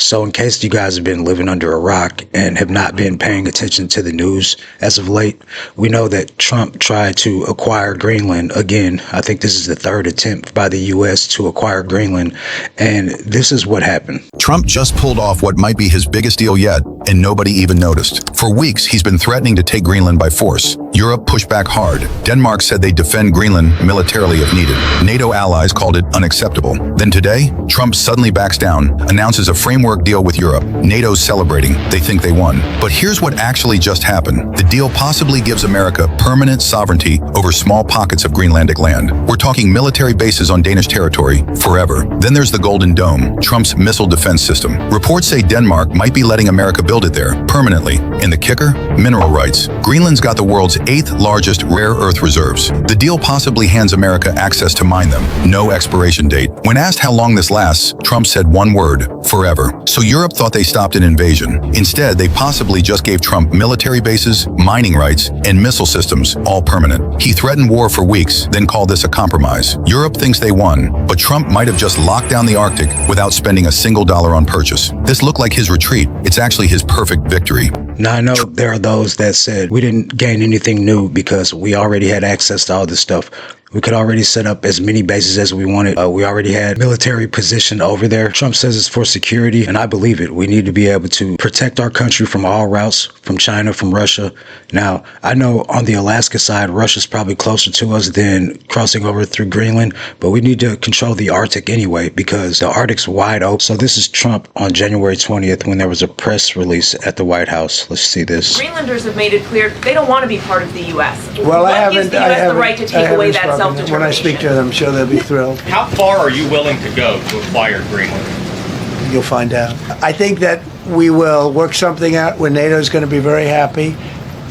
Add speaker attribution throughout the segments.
Speaker 1: So in case you guys have been living under a rock and have not been paying attention to the news as of late, we know that Trump tried to acquire Greenland again. I think this is the third attempt by the U.S. to acquire Greenland. And this is what happened.
Speaker 2: Trump just pulled off what might be his biggest deal yet, and nobody even noticed. For weeks, he's been threatening to take Greenland by force. Europe pushed back hard. Denmark said they'd defend Greenland militarily if needed. NATO allies called it unacceptable. Then today, Trump suddenly backs down, announces a framework deal with Europe. NATO's celebrating. They think they won. But here's what actually just happened. The deal possibly gives America permanent sovereignty over small pockets of Greenlandic land. We're talking military bases on Danish territory forever. Then there's the Golden Dome, Trump's missile defense system. Reports say Denmark might be letting America build it there permanently. And the kicker? Mineral rights. Greenland's got the world's 8th largest rare earth reserves. The deal possibly hands America access to mine them. No expiration date. When asked how long this lasts, Trump said one word: forever. So Europe thought they stopped an invasion. Instead, they possibly just gave Trump military bases, mining rights, and missile systems, all permanent. He threatened war for weeks, then called this a compromise. Europe thinks they won, but Trump might have just locked down the Arctic without spending a single dollar on purchase. This looked like his retreat. It's actually his perfect victory.
Speaker 1: Now, I know there are those that said we didn't gain anything new because we already had access to all this stuff. We could already set up as many bases as we wanted. We already had military position over there. Trump says it's for security, and I believe it. We need to be able to protect our country from all routes, from China, from Russia. Now, I know on the Alaska side, Russia's probably closer to us than crossing over through Greenland, but we need to control the Arctic anyway because the Arctic's wide open. So this is Trump on January 20th when there was a press release at the White House. Let's see this.
Speaker 3: Greenlanders have made it clear they don't want to be part of the U.S.
Speaker 4: Well,
Speaker 3: what gives the U.S. the right to take away that self-determination?
Speaker 4: When I speak to them, I'm sure they'll be thrilled.
Speaker 5: How far are you willing to go to acquire Greenland?
Speaker 4: You'll find out. I think that we will work something out where NATO is going to be very happy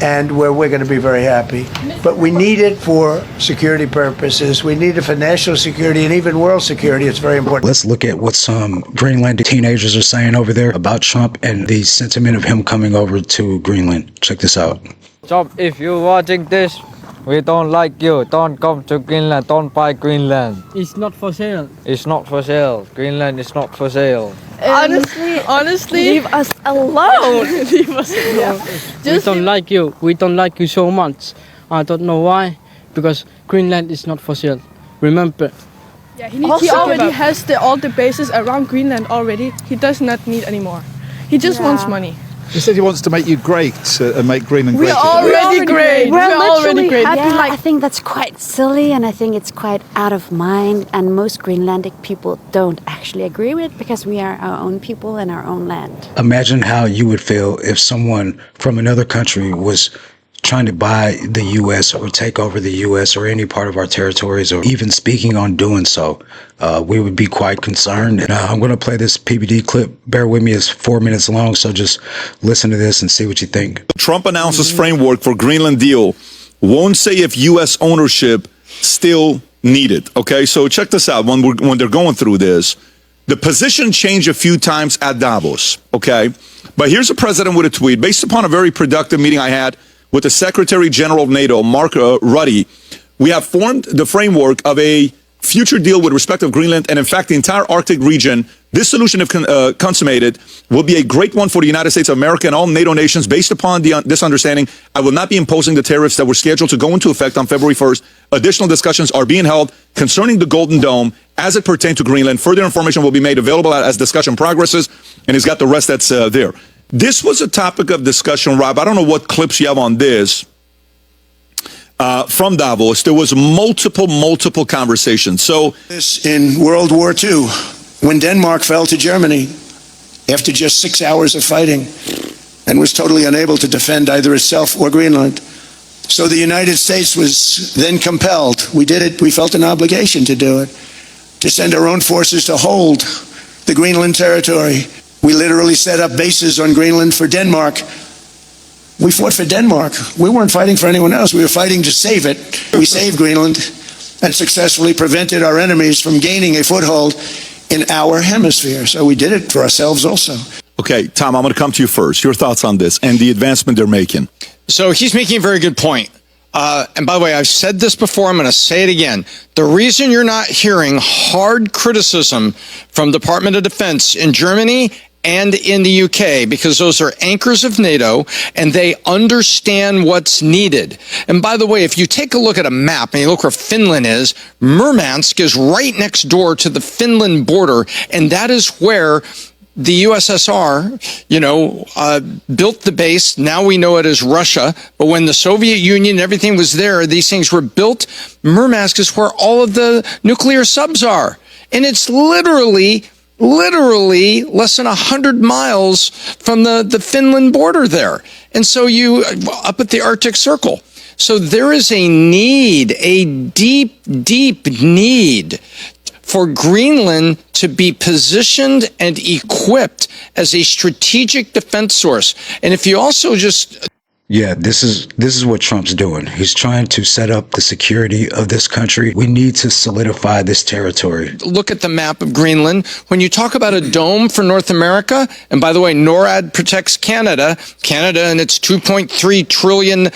Speaker 4: and where we're going to be very happy. But we need it for security purposes. We need it for national security and even world security. It's very important.
Speaker 1: Let's look at what some Greenlandic teenagers are saying over there about Trump and the sentiment of him coming over to Greenland. Check this out.
Speaker 6: Trump, if you're watching this, we don't like you. Don't come to Greenland. Don't buy Greenland.
Speaker 7: It's not for sale.
Speaker 6: It's not for sale. Greenland is not for sale.
Speaker 8: Honestly,
Speaker 9: leave us alone.
Speaker 8: leave us alone.
Speaker 7: Yeah. We don't like you. We don't like you so much. I don't know why. Because Greenland is not for sale. Remember.
Speaker 8: Yeah, he already has all the bases around Greenland already. He does not need any more. He just wants money.
Speaker 10: He said he wants to make you great and make Greenland great.
Speaker 8: We're already great.
Speaker 9: We're
Speaker 8: already great.
Speaker 9: Yeah, I think that's quite silly, and I think it's quite out of mind, and most Greenlandic people don't actually agree with it because we are our own people and our own land.
Speaker 1: Imagine how you would feel if someone from another country was trying to buy the U.S. or take over the U.S. or any part of our territories, or even speaking on doing so. We would be quite concerned. And I'm going to play this PBD clip. Bear with me, it's 4 minutes long, so just listen to this and see what you think.
Speaker 11: Trump announces framework for Greenland deal. Won't say if U.S. ownership still needed. Okay, so check this out. When they're going through this, the position changed a few times at Davos. Okay, but here's the president with a tweet based upon a very productive meeting I had with the Secretary General of NATO, Mark Rutte. We have formed the framework of a future deal with respect of Greenland and, in fact, the entire Arctic region. This solution, if consummated, will be a great one for the United States of America and all NATO nations. Based upon this understanding, I will not be imposing the tariffs that were scheduled to go into effect on February 1st. Additional discussions are being held concerning the Golden Dome as it pertains to Greenland. Further information will be made available as discussion progresses, and he's got the rest that's there. This was a topic of discussion, Rob. I don't know what clips you have on this from Davos. There was multiple conversations. So
Speaker 4: In World War II, when Denmark fell to Germany after just 6 hours of fighting and was totally unable to defend either itself or Greenland. So the United States was then compelled, we did it, we felt an obligation to do it, to send our own forces to hold the Greenland territory. We literally set up bases on Greenland for Denmark. We fought for Denmark. We weren't fighting for anyone else. We were fighting to save it. We saved Greenland and successfully prevented our enemies from gaining a foothold in our hemisphere. So we did it for ourselves also.
Speaker 11: Okay, Tom, I'm going to come to you first. Your thoughts on this and the advancement they're making.
Speaker 12: So he's making a very good point. And by the way, I've said this before, I'm going to say it again. The reason you're not hearing hard criticism from Department of Defense in Germany and in the UK, because those are anchors of NATO and they understand what's needed. And by the way, if you take a look at a map and you look where Finland is, Murmansk is right next door to the Finland border, and that is where the USSR, built the base. Now we know it as Russia. But when the Soviet Union and everything was there, these things were built. Murmansk is where all of the nuclear subs are. And it's literally less than 100 miles from the Finland border there. And so up at the Arctic Circle. So there is a need, a deep, deep need for Greenland to be positioned and equipped as a strategic defense source. And if you also just...
Speaker 1: Yeah, this is what Trump's doing. He's trying to set up the security of this country. We need to solidify this territory.
Speaker 12: Look at the map of Greenland. When you talk about a dome for North America, and by the way, NORAD protects Canada and its 2.3 trillion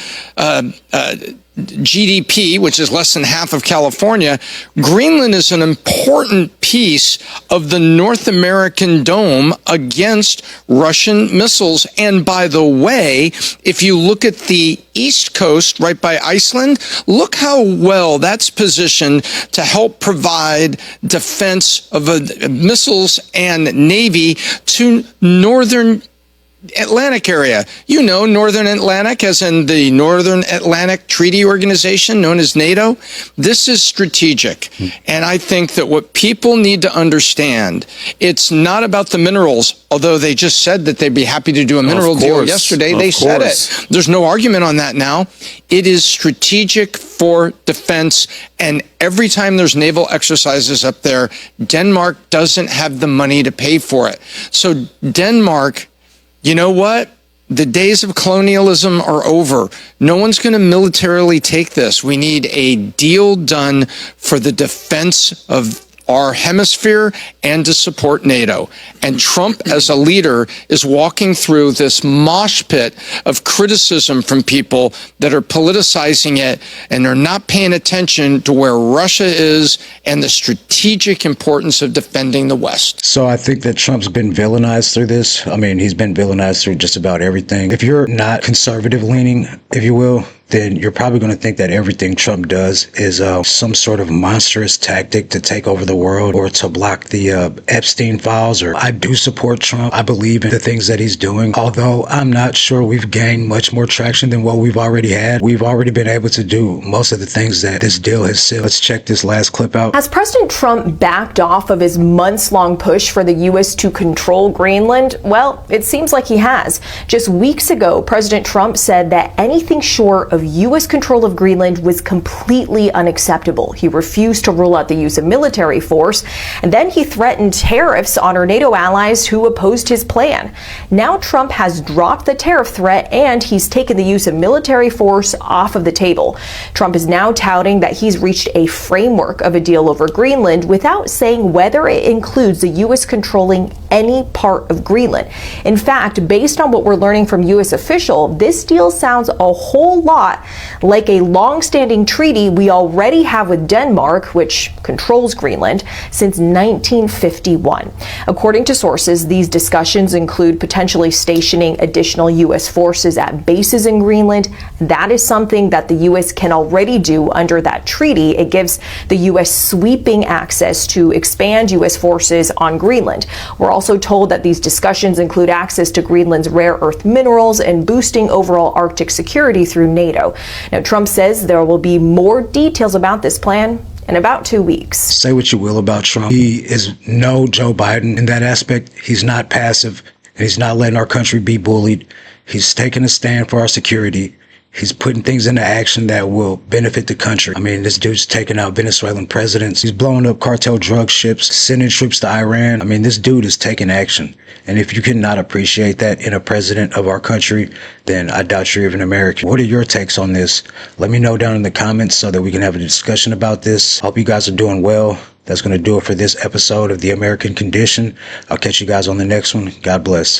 Speaker 12: GDP, which is less than half of California. Greenland is an important piece of the North American dome against Russian missiles. And by the way, if you look at the east coast right by Iceland, look how well that's positioned to help provide defense of missiles and navy to northern Atlantic area. Northern Atlantic, as in the Northern Atlantic Treaty Organization known as NATO. This is strategic. And I think that what people need to understand, it's not about the minerals, although they just said that they'd be happy to do a mineral deal yesterday. They said it. There's no argument on that now. It is strategic for defense. And every time there's naval exercises up there, Denmark doesn't have the money to pay for it. So Denmark, you know what? The days of colonialism are over. No one's going to militarily take this. We need a deal done for the defense of our hemisphere and to support NATO. And Trump, as a leader, is walking through this mosh pit of criticism from people that are politicizing it, and they're not paying attention to where Russia is and the strategic importance of defending the West.
Speaker 1: So I think that Trump's been villainized through this. I mean, he's been villainized through just about everything. If you're not conservative leaning, if you will, then you're probably going to think that everything Trump does is some sort of monstrous tactic to take over the world or to block the Epstein files. Or I do support Trump. I believe in the things that he's doing, although I'm not sure we've gained much more traction than what we've already had. We've already been able to do most of the things that this deal has said. Let's check this last clip out.
Speaker 13: Has President Trump backed off of his months-long push for the U.S. to control Greenland? Well, it seems like he has. Just weeks ago, President Trump said that anything short of U.S. control of Greenland was completely unacceptable. He refused to rule out the use of military force, and then he threatened tariffs on our NATO allies who opposed his plan. Now Trump has dropped the tariff threat, and he's taken the use of military force off of the table. Trump is now touting that he's reached a framework of a deal over Greenland without saying whether it includes the U.S. controlling any part of Greenland. In fact, based on what we're learning from U.S. official, this deal sounds a whole lot like a long-standing treaty we already have with Denmark, which controls Greenland, since 1951. According to sources, these discussions include potentially stationing additional U.S. forces at bases in Greenland. That is something that the U.S. can already do under that treaty. It gives the U.S. sweeping access to expand U.S. forces on Greenland. We're also told that these discussions include access to Greenland's rare earth minerals and boosting overall Arctic security through NATO. Now, Trump says there will be more details about this plan in about 2 weeks.
Speaker 1: Say what you will about Trump. He is no Joe Biden in that aspect. He's not passive. He's not letting our country be bullied. He's taking a stand for our security. He's putting things into action that will benefit the country. I mean, this dude's taking out Venezuelan presidents. He's blowing up cartel drug ships, sending troops to Iran. I mean, this dude is taking action. And if you cannot appreciate that in a president of our country, then I doubt you're even American. What are your takes on this? Let me know down in the comments so that we can have a discussion about this. Hope you guys are doing well. That's going to do it for this episode of The American Condition. I'll catch you guys on the next one. God bless.